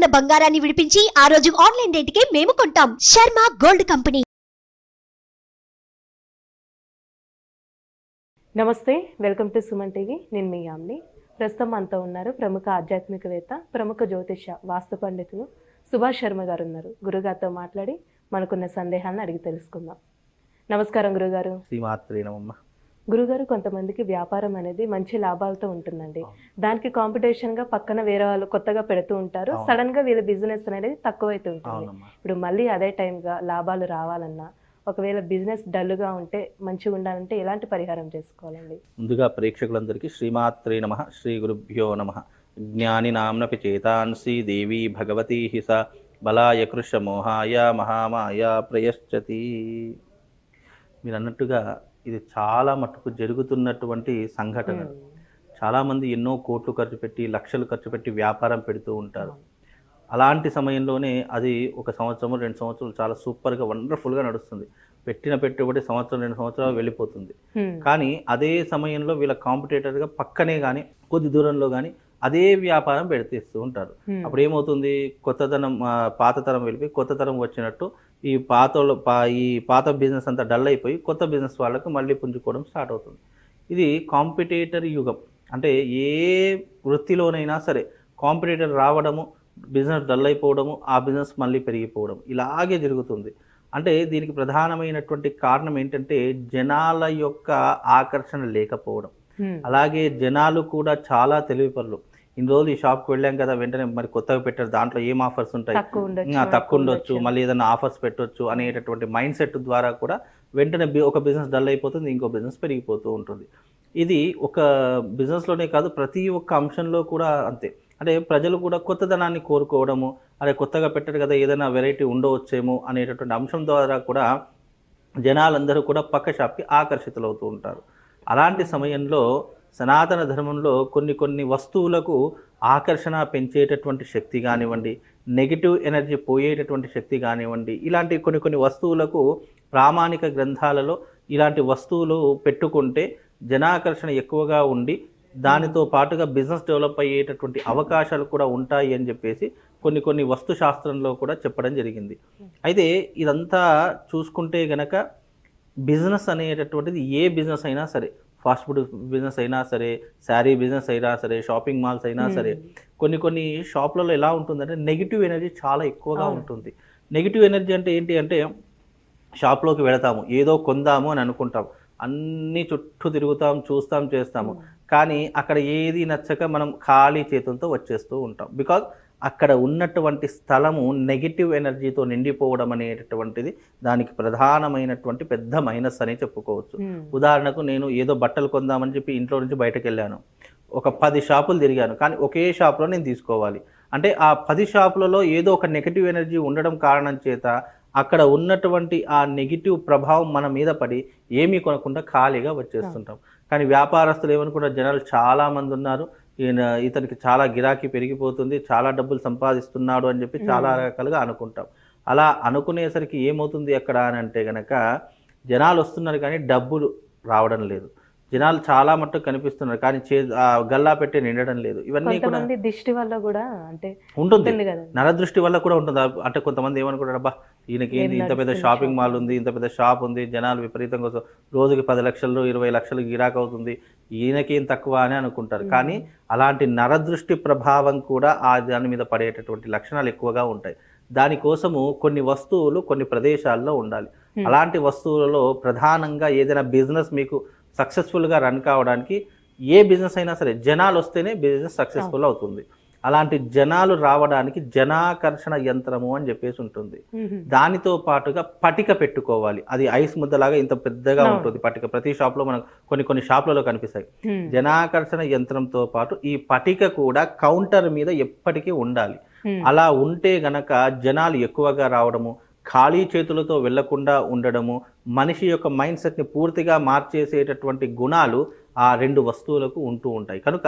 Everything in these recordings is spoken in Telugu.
ఉన్న బంగారాన్ని విడిపించి ఆ రోజు ఆన్లైన్ రేటుకే మేము కొంటాం. Sharma gold company. నమస్తే, వెల్కమ్ టు సుమన్ టీవీ. నేను మీ యామ్ని. ప్రస్తుతం మనతో ఉన్నారు ప్రముఖ ఆధ్యాత్మికవేత్త, ప్రముఖ జ్యోతిష వాస్తు పండితులు సుభాష్ శర్మ గారు ఉన్నారు. గురుగారితో మాట్లాడి మనకున్న సందేహాలను అడిగి తెలుసుకుందాం. నమస్కారం గురుగారు. శ్రీమాత్రే నమః. గురుగారు, కొంతమందికి వ్యాపారం అనేది మంచి లాభాలతో ఉంటుందండి. దానికి కాంపిటీషన్ గా పక్కన వేరే వాళ్ళు కొత్తగా పెడుతూ ఉంటారు. సడన్ గా వీళ్ళ బిజినెస్ అనేది తక్కువైతే ఉంటుంది. ఇప్పుడు మళ్ళీ అదే టైంగా లాభాలు రావాలన్నా, ఒకవేళ బిజినెస్ డల్గా ఉంటే మంచిగా ఉండాలంటే ఎలాంటి పరిహారం చేసుకోవాలండి? ముందుగా ప్రేక్షకులందరికీ శ్రీమాత్రే నమః, శ్రీ గురుభ్యో నమః. జ్ఞాని నామ్నపి చేతాంసి దేవి భగవతి హిస బలాయ కృష మోహాయ మహామాయ ప్రయశ్చతి. మీరు అన్నట్టుగా ఇది చాలా మటుకు జరుగుతున్నటువంటి సంఘటన. చాలామంది ఎన్నో కోట్లు ఖర్చు పెట్టి, లక్షలు ఖర్చు పెట్టి వ్యాపారం పెడుతూ ఉంటారు. అలాంటి సమయంలోనే అది ఒక సంవత్సరం 2 సంవత్సరాలు చాలా సూపర్గా వండర్ఫుల్గా నడుస్తుంది. పెట్టిన పెట్టుబడి సంవత్సరం 2 సంవత్సరాలు వెళ్ళిపోతుంది. కానీ అదే సమయంలో వీళ్ళ కాంపిటేటర్గా పక్కనే కానీ కొద్ది దూరంలో కానీ అదే వ్యాపారం పెడితేస్తూ ఉంటారు. అప్పుడు ఏమవుతుంది, కొత్తతనం పాత తరం వెళ్ళిపోయి కొత్త తరం వచ్చినట్టు ఈ పాత బిజినెస్ అంతా డల్ అయిపోయి కొత్త బిజినెస్ వాళ్ళకు మళ్ళీ పుంజుకోవడం స్టార్ట్ అవుతుంది. ఇది కాంపిటేటర్ యుగం. అంటే ఏ వృత్తిలోనైనా సరే కాంపిటేటర్ రావడము, బిజినెస్ డల్ అయిపోవడము, ఆ బిజినెస్ మళ్ళీ పెరిగిపోవడం ఇలాగే జరుగుతుంది. అంటే దీనికి ప్రధానమైనటువంటి కారణం ఏంటంటే జనాల యొక్క ఆకర్షణ లేకపోవడం. అలాగే జనాలు కూడా చాలా తెలివిపరులు. ఇన్ని రోజులు ఈ షాప్కి వెళ్ళాం కదా, వెంటనే మరి కొత్తగా పెట్టారు, దాంట్లో ఏం ఆఫర్స్ ఉంటాయి, తక్కువ ఉండొచ్చు, మళ్ళీ ఏదైనా ఆఫర్స్ పెట్టొచ్చు అనేటటువంటి మైండ్ సెట్ ద్వారా కూడా వెంటనే ఒక బిజినెస్ డల్ అయిపోతుంది, ఇంకో బిజినెస్ పెరిగిపోతూ ఉంటుంది. ఇది ఒక బిజినెస్లోనే కాదు, ప్రతి ఒక్క అంశంలో కూడా అంతే. అంటే ప్రజలు కూడా కొత్తదనాన్ని కోరుకోవడము, అదే కొత్తగా పెట్టారు కదా ఏదైనా వెరైటీ ఉండవచ్చేమో అనేటటువంటి అంశం ద్వారా కూడా జనాలందరూ కూడా పక్క షాప్కి ఆకర్షితులవుతూ ఉంటారు. అలాంటి సమయంలో సనాతన ధర్మంలో కొన్ని వస్తువులకు ఆకర్షణ పెంచేటటువంటి శక్తి కానివ్వండి, నెగిటివ్ ఎనర్జీ పోయేటటువంటి శక్తి కానివ్వండి, ఇలాంటి కొన్ని వస్తువులకు ప్రామాణిక గ్రంథాలలో ఇలాంటి వస్తువులు పెట్టుకుంటే జనాకర్షణ ఎక్కువగా ఉండి దానితో పాటుగా బిజినెస్ డెవలప్ అయ్యేటటువంటి అవకాశాలు కూడా ఉంటాయి అని చెప్పేసి కొన్ని వస్తు శాస్త్రంలో కూడా చెప్పడం జరిగింది. అయితే ఇదంతా చూసుకుంటే గనక బిజినెస్ అనేటటువంటిది ఏ బిజినెస్ అయినా సరే, ఫాస్ట్ ఫుడ్ బిజినెస్ అయినా సరే, శారీ బిజినెస్ అయినా సరే, షాపింగ్ మాల్స్ అయినా సరే, కొన్ని షాపులలో ఎలా ఉంటుందంటే నెగిటివ్ ఎనర్జీ చాలా ఎక్కువగా ఉంటుంది. నెగిటివ్ ఎనర్జీ అంటే ఏంటి అంటే, షాప్లోకి వెళతాము, ఏదో కొందాము అని అనుకుంటాం, అన్నీ చుట్టూ తిరుగుతాం, చూస్తాం, చేస్తాము, కానీ అక్కడ ఏది నచ్చక మనం ఖాళీ చేతులతో వచ్చేస్తూ ఉంటాం. బికాజ్ అక్కడ ఉన్నటువంటి స్థలము నెగిటివ్ ఎనర్జీతో నిండిపోవడం అనేటటువంటిది దానికి ప్రధానమైనటువంటి పెద్ద మైనస్ అని చెప్పుకోవచ్చు. ఉదాహరణకు నేను ఏదో బట్టలు కొందామని చెప్పి ఇంట్లో నుంచి బయటకు వెళ్ళాను, ఒక 10 షాపులు తిరిగాను, కానీ ఒకే షాప్లో నేను తీసుకోవాలి అంటే ఆ 10 షాపులలో ఏదో ఒక నెగిటివ్ ఎనర్జీ ఉండడం కారణం చేత అక్కడ ఉన్నటువంటి ఆ నెగిటివ్ ప్రభావం మన మీద పడి ఏమీ కొనకుండా ఖాళీగా వచ్చేస్తుంటాం. కానీ వ్యాపారస్తులు ఏమనుకుంటారు, జనాలు చాలామంది ఉన్నారు, ఇతనికి చాలా గిరాకీ పెరిగిపోతుంది, చాలా డబ్బులు సంపాదిస్తున్నాడు అని చెప్పి చాలా రకాలుగా అనుకుంటాం. అలా అనుకునేసరికి ఏమవుతుంది అక్కడ అని అంటే కనుక, జనాలు వస్తున్నారు కానీ డబ్బులు రావడం లేదు, జనాలు చాలా మట్టుకు కనిపిస్తున్నారు కానీ గల్లా పెట్టి నిండడం లేదు. ఇవన్నీ కూడా దృష్టి వల్ల కూడా అంటే ఉంటుంది, నరదృష్టి వల్ల కూడా ఉంటుంది. అంటే కొంతమంది ఏమనుకుంటారు, అబ్బా ఈయనకి ఇంత పెద్ద షాపింగ్ మాల్ ఉంది, ఇంత పెద్ద షాప్ ఉంది, జనాలు విపరీతంగా రోజుకి 10 లక్షలు 20 లక్షలు గిరాక్ అవుతుంది, ఈయనకేం తక్కువ అని అనుకుంటారు. కానీ అలాంటి నరదృష్టి ప్రభావం కూడా ఆ దాని మీద పడేటటువంటి లక్షణాలు ఎక్కువగా ఉంటాయి. దానికోసము కొన్ని వస్తువులు కొన్ని ప్రదేశాల్లో ఉండాలి. అలాంటి వస్తువులలో ప్రధానంగా ఏదైనా బిజినెస్ మీకు సక్సెస్ఫుల్గా రన్ కావడానికి, ఏ బిజినెస్ అయినా సరే జనాలు వస్తేనే బిజినెస్ సక్సెస్ఫుల్ అవుతుంది. అలాంటి జనాలు రావడానికి జనాకర్షణ యంత్రము అని చెప్పేసి ఉంటుంది. దానితో పాటుగా పటిక పెట్టుకోవాలి. అది ఐస్ ముద్దలాగా ఇంత పెద్దగా ఉంటుంది పటిక. ప్రతి షాప్లో మనకు కొన్ని షాప్లలో కనిపిస్తాయి. జనాకర్షణ యంత్రంతో పాటు ఈ పటిక కూడా కౌంటర్ మీద ఎప్పటికీ ఉండాలి. అలా ఉంటే గనక జనాలు ఎక్కువగా రావడము, ఖాళీ చేతులతో వెళ్లకుండా ఉండడము, మనిషి యొక్క మైండ్ సెట్ని పూర్తిగా మార్చేసేటటువంటి గుణాలు ఆ 2 వస్తువులకు ఉంటూ ఉంటాయి. కనుక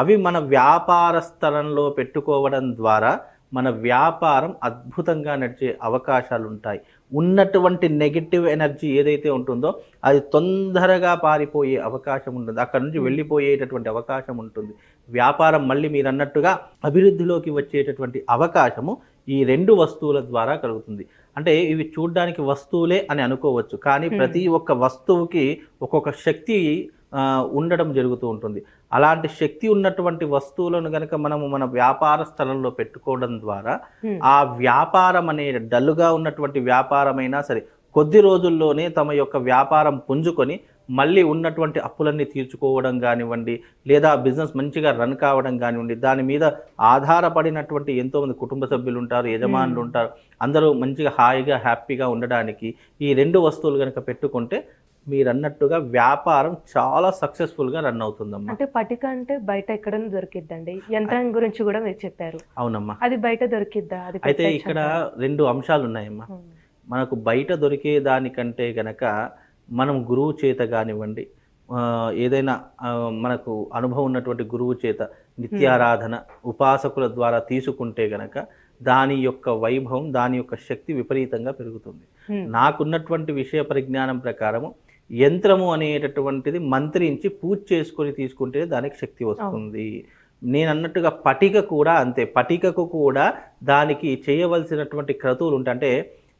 అవి మన వ్యాపార స్థలంలో పెట్టుకోవడం ద్వారా మన వ్యాపారం అద్భుతంగా నడిచే అవకాశాలు ఉంటాయి. ఉన్నటువంటి నెగిటివ్ ఎనర్జీ ఏదైతే ఉంటుందో అది తొందరగా పారిపోయే అవకాశం ఉంటుంది, అక్కడ నుంచి వెళ్ళిపోయేటటువంటి అవకాశం ఉంటుంది. వ్యాపారం మళ్ళీ మీరు అన్నట్టుగా అభివృద్ధిలోకి వచ్చేటటువంటి అవకాశము ఈ 2 వస్తువుల ద్వారా కలుగుతుంది. అంటే ఇవి చూడ్డానికి వస్తువులే అని అనుకోవచ్చు, కానీ ప్రతి ఒక్క వస్తువుకి ఒక్కొక్క శక్తి ఉండడం జరుగుతూ ఉంటుంది. అలాంటి శక్తి ఉన్నటువంటి వస్తువులను కనుక మనము మన వ్యాపార స్థలంలో పెట్టుకోవడం ద్వారా ఆ వ్యాపారం అనే డల్లుగా ఉన్నటువంటి వ్యాపారమైనా సరే కొద్ది రోజుల్లోనే తమ యొక్క వ్యాపారం పుంజుకొని మళ్ళీ ఉన్నటువంటి అప్పులన్నీ తీర్చుకోవడం కానివ్వండి, లేదా బిజినెస్ మంచిగా రన్ కావడం కానివ్వండి, దాని మీద ఆధారపడినటువంటి ఎంతోమంది కుటుంబ సభ్యులు ఉంటారు, యజమానులు ఉంటారు, అందరూ మంచిగా హాయిగా హ్యాపీగా ఉండడానికి ఈ 2 వస్తువులు కనుక పెట్టుకుంటే మీరు అన్నట్టుగా వ్యాపారం చాలా సక్సెస్ఫుల్గా రన్ అవుతుందమ్మా. అంటే పటిక అంటే బయట ఎక్కడ దొరికిద్దండి, యంత్రం గురించి కూడా మీరు చెప్పారు. అవునమ్మా. అది బయట దొరికిద్దా? అది అయితే ఇక్కడ 2 అంశాలు ఉన్నాయమ్మా. మనకు బయట దొరికే దానికంటే గనక మనం గురువు చేత కానివ్వండి, ఏదైనా మనకు అనుభవం ఉన్నటువంటి గురువు చేత నిత్యారాధన ఉపాసకుల ద్వారా తీసుకుంటే గనక దాని యొక్క వైభవం, దాని యొక్క శక్తి విపరీతంగా పెరుగుతుంది. నాకున్నటువంటి విషయ పరిజ్ఞానం ప్రకారము యంత్రము అనేటటువంటిది మంత్రించి పూజ చేసుకొని తీసుకుంటే దానికి శక్తి వస్తుంది. నేను అన్నట్టుగా పటిక కూడా అంతే. పటికకు కూడా దానికి చేయవలసినటువంటి క్రతువులు ఉంటాయి. అంటే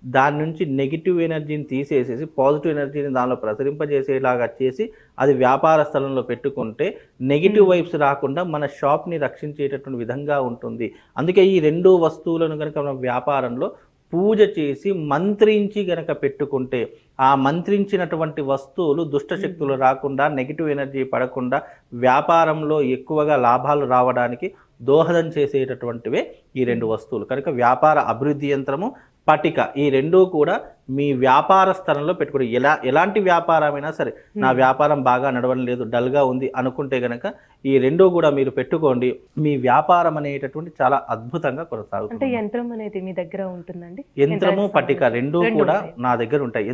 దాని నుంచి నెగిటివ్ ఎనర్జీని తీసేసేసి పాజిటివ్ ఎనర్జీని దానిలో ప్రసరింపజేసేలాగా చేసి అది వ్యాపార స్థలంలో పెట్టుకుంటే నెగిటివ్ వైబ్స్ రాకుండా మన షాప్ని రక్షించేటటువంటి విధంగా ఉంటుంది. అందుకే ఈ 2 వస్తువులను కనుక మన వ్యాపారంలో పూజ చేసి మంత్రించి గనక పెట్టుకుంటే ఆ మంత్రించినటువంటి వస్తువులు దుష్టశక్తులు రాకుండా, నెగిటివ్ ఎనర్జీ పడకుండా వ్యాపారంలో ఎక్కువగా లాభాలు రావడానికి దోహదం చేసేటటువంటివే ఈ 2 వస్తువులు. కనుక వ్యాపార అభివృద్ధి యంత్రము, పటిక, ఈ 2 కూడా మీ వ్యాపార స్థలంలో పెట్టుకోండి. ఎలాంటి వ్యాపారమైనా సరే, నా వ్యాపారం బాగా నడవడం లేదు, డల్గా ఉంది అనుకుంటే గనక ఈ 2 కూడా మీరు పెట్టుకోండి. మీ వ్యాపారం అనేటటువంటి చాలా అద్భుతంగా కొనసాగుతుంది. అంటే యంత్రం అనేది మీ దగ్గర ఉంటుందండి? యంత్రము, పటిక 2 కూడా నా దగ్గర ఉంటాయి.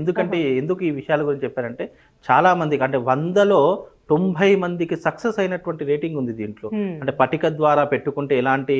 ఎందుకు ఈ విషయాల గురించి చెప్పారంటే, చాలా మందికి అంటే 100లో 90 మందికి సక్సెస్ అయినటువంటి రేటింగ్ ఉంది దీంట్లో. అంటే పటిక ద్వారా పెట్టుకుంటే ఎలాంటి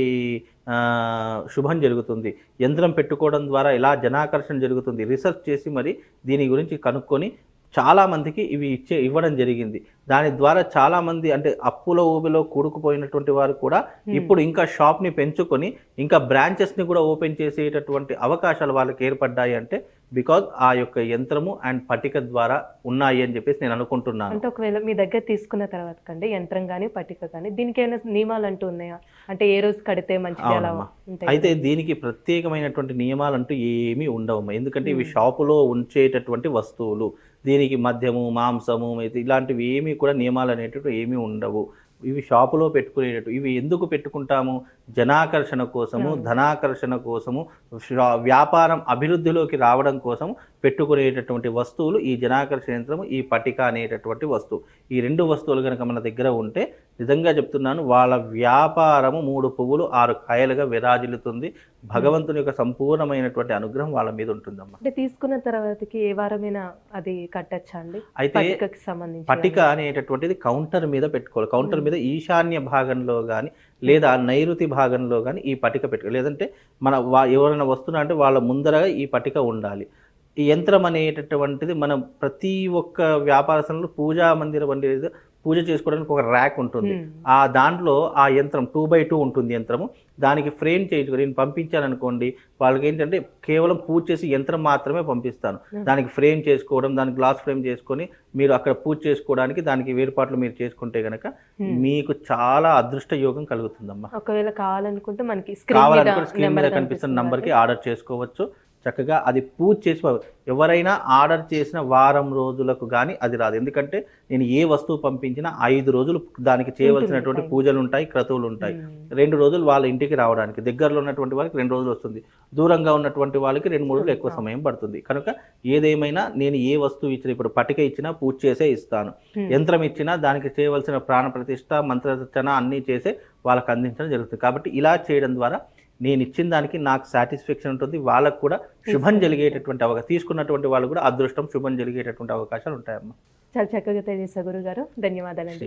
శుభం జరుగుతుంది, యంత్రం పెట్టుకోవడం ద్వారా ఎలా జనాకర్షణ జరుగుతుంది, రీసెర్చ్ చేసి మరి దీని గురించి కనుక్కొని చాలా మందికి ఇవి ఇవ్వడం జరిగింది. దాని ద్వారా చాలా మంది అంటే అప్పుల ఊబిలో కూడుకుపోయినటువంటి వారు కూడా ఇప్పుడు ఇంకా షాప్ని పెంచుకొని ఇంకా బ్రాంచెస్ని కూడా ఓపెన్ చేసేటటువంటి అవకాశాలు వాళ్ళకి ఏర్పడ్డాయి. అంటే బికాజ్ ఆ యొక్క యంత్రము అండ్ పటిక ద్వారా ఉన్నాయి అని చెప్పేసి నేను అనుకుంటున్నాను. అంటే ఒకవేళ మీ దగ్గర తీసుకున్న తర్వాత కండి యంత్రం కానీ పటిక కానీ దీనికి ఏమైనా నియమాలు అంటూ ఉన్నాయా? అంటే ఏ రోజు కడితే మంచిది అలా ఉంటాయి? అయితే దీనికి ప్రత్యేకమైనటువంటి నియమాలు అంటూ ఏమీ ఉండవమ్మా. ఎందుకంటే ఇవి షాపులో ఉంచేటటువంటి వస్తువులు, దీనికి మద్యము, మాంసము, ఇలాంటివి ఏమీ కూడా నియమాలు అనేటట్టు ఏమీ ఉండవు. ఇవి షాపులో పెట్టుకునేటట్టు. ఇవి ఎందుకు పెట్టుకుంటాము? జనాకర్షణ కోసము, ధనాకర్షణ కోసము, వ్యాపారం అభివృద్ధిలోకి రావడం కోసము పెట్టుకునేటటువంటి వస్తువులు ఈ జనాకర్షణ యంత్రము, ఈ పటిక అనేటటువంటి వస్తువు. ఈ 2 వస్తువులు కనుక మన దగ్గర ఉంటే నిజంగా చెప్తున్నాను, వాళ్ళ వ్యాపారము 3 పువ్వులు 6 కాయలుగా విరాజిల్లుతుంది. భగవంతుని యొక్క సంపూర్ణమైనటువంటి అనుగ్రహం వాళ్ళ మీద ఉంటుందమ్మా. అంటే తీసుకున్న తర్వాతకి ఏ వారమైనా అది కట్టచ్చా అండి? అయితే సంబంధించి పటిక అనేటటువంటిది కౌంటర్ మీద పెట్టుకోవాలి. కౌంటర్ మీద ఈశాన్య భాగంలో కానీ లేదా నైరుతి భాగంలో కానీ ఈ పటిక పెట్టుకోవాలి. లేదంటే మన ఎవరైనా వస్తున్నా అంటే వాళ్ళ ముందరగా ఈ పటిక ఉండాలి. ఈ యంత్రం అనేటటువంటిది మనం ప్రతి ఒక్క వ్యాపార స్థలంలో పూజా మందిరం అనేది పూజ చేసుకోవడానికి ఒక ర్యాక్ ఉంటుంది. ఆ దాంట్లో ఆ యంత్రం 2x2 ఉంటుంది యంత్రము. దానికి ఫ్రేమ్ చేయించుకొని నేను పంపించాను అనుకోండి, వాళ్ళకి ఏంటంటే కేవలం పూజ చేసి యంత్రం మాత్రమే పంపిస్తాను. దానికి ఫ్రేమ్ చేసుకోవడం, దానికి గ్లాస్ ఫ్రేమ్ చేసుకొని మీరు అక్కడ పూజ చేసుకోవడానికి దానికి వేరుపాట్లు మీరు చేసుకుంటే గనక మీకు చాలా అదృష్ట యోగం కలుగుతుందమ్మా. ఒకవేళ కావాలనుకుంటే మనకి స్క్రీన్ మీద కనిపిస్తున్న నంబర్కి ఆర్డర్ చేసుకోవచ్చు. చక్కగా అది పూజ చేసి ఎవరైనా ఆర్డర్ చేసిన వారం రోజులకు కానీ అది రాదు. ఎందుకంటే నేను ఏ వస్తువు పంపించినా 5 రోజులు దానికి చేయవలసినటువంటి పూజలు ఉంటాయి, క్రతువులు ఉంటాయి. 2 రోజులు వాళ్ళ ఇంటికి రావడానికి, దగ్గరలో ఉన్నటువంటి వాళ్ళకి 2 రోజులు వస్తుంది, దూరంగా ఉన్నటువంటి వాళ్ళకి 2-3 రోజులు ఎక్కువ సమయం పడుతుంది. కనుక ఏదేమైనా నేను ఏ వస్తువు ఇచ్చినా, ఇప్పుడు పటిక ఇచ్చినా పూజ చేసే ఇస్తాను, యంత్రం ఇచ్చినా దానికి చేయవలసిన ప్రాణ ప్రతిష్ఠ, మంత్రరచన అన్నీ చేసే వాళ్ళకి అందించడం జరుగుతుంది. కాబట్టి ఇలా చేయడం ద్వారా నేను ఇచ్చిన దానికి నాకు సాటిస్ఫాక్షన్ ఉంటుంది, వాళ్ళకు కూడా శుభం జరిగేటటువంటి అవకాశం, తీసుకున్నటువంటి వాళ్ళు కూడా అదృష్టం శుభం జరిగేటటువంటి అవకాశాలు ఉంటాయమ్మా. చాలా చక్కగా తెలియజేశారు గురుగారు. ధన్యవాదాలు.